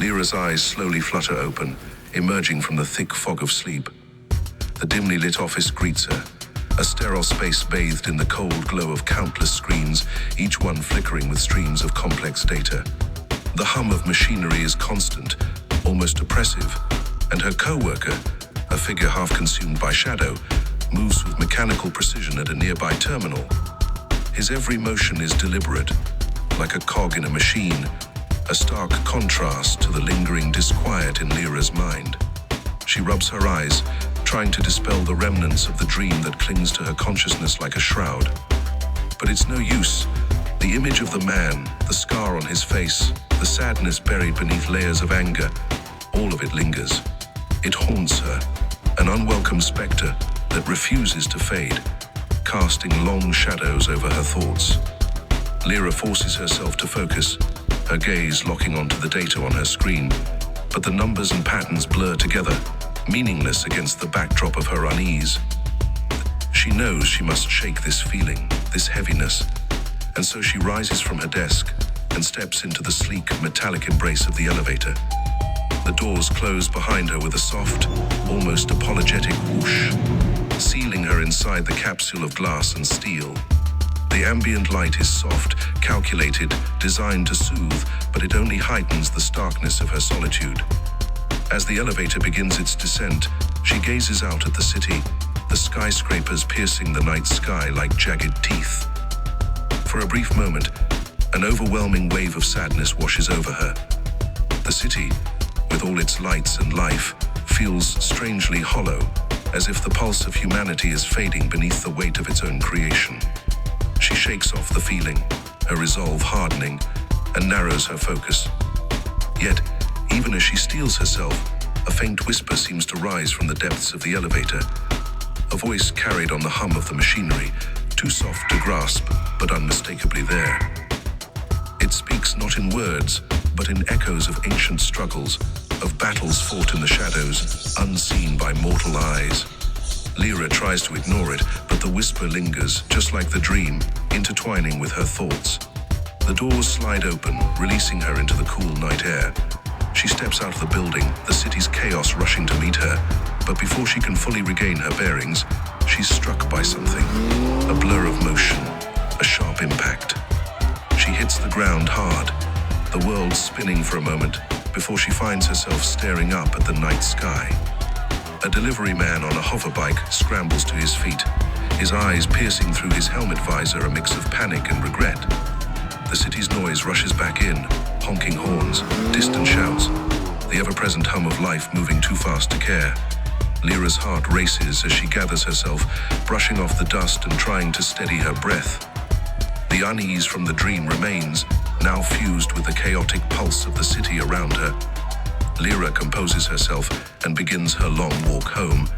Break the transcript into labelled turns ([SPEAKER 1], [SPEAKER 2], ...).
[SPEAKER 1] Lyra's eyes slowly flutter open, emerging from the thick fog of sleep. The dimly lit office greets her, a sterile space bathed in the cold glow of countless screens, each one flickering with streams of complex data. The hum of machinery is constant, almost oppressive, and her co-worker, a figure half consumed by shadow, moves with mechanical precision at a nearby terminal. His every motion is deliberate, like a cog in a machine, a stark contrast to the lingering disquiet in Lyra's mind. She rubs her eyes, trying to dispel the remnants of the dream that clings to her consciousness like a shroud. But it's no use. The image of the man, the scar on his face, the sadness buried beneath layers of anger, all of it lingers. It haunts her, an unwelcome specter that refuses to fade, casting long shadows over her thoughts. Lyra forces herself to focus, her gaze locking onto the data on her screen, but the numbers and patterns blur together, meaningless against the backdrop of her unease. She knows she must shake this feeling, this heaviness, and so she rises from her desk and steps into the sleek, metallic embrace of the elevator. The doors close behind her with a soft, almost apologetic whoosh, sealing her inside the capsule of glass and steel. The ambient light is soft, calculated, designed to soothe, but it only heightens the starkness of her solitude. As the elevator begins its descent, she gazes out at the city, the skyscrapers piercing the night sky like jagged teeth. For a brief moment, an overwhelming wave of sadness washes over her. The city, with all its lights and life, feels strangely hollow, as if the pulse of humanity is fading beneath the weight of its own creation. She shakes off the feeling, her resolve hardening, and narrows her focus. Yet, even as she steels herself, a faint whisper seems to rise from the depths of the elevator, a voice carried on the hum of the machinery, too soft to grasp, but unmistakably there. It speaks not in words, but in echoes of ancient struggles, of battles fought in the shadows, unseen by mortal eyes. Lyra tries to ignore it, but the whisper lingers, just like the dream, intertwining with her thoughts. The doors slide open, releasing her into the cool night air. She steps out of the building, the city's chaos rushing to meet her, but before she can fully regain her bearings, she's struck by something. A blur of motion, a sharp impact. She hits the ground hard, the world spinning for a moment, before she finds herself staring up at the night sky. A delivery man on a hoverbike scrambles to his feet, his eyes piercing through his helmet visor a mix of panic and regret. The city's noise rushes back in, honking horns, distant shouts, the ever-present hum of life moving too fast to care. Lyra's heart races as she gathers herself, brushing off the dust and trying to steady her breath. The unease from the dream remains, now fused with the chaotic pulse of the city around her. Lyra composes herself and begins her long walk home,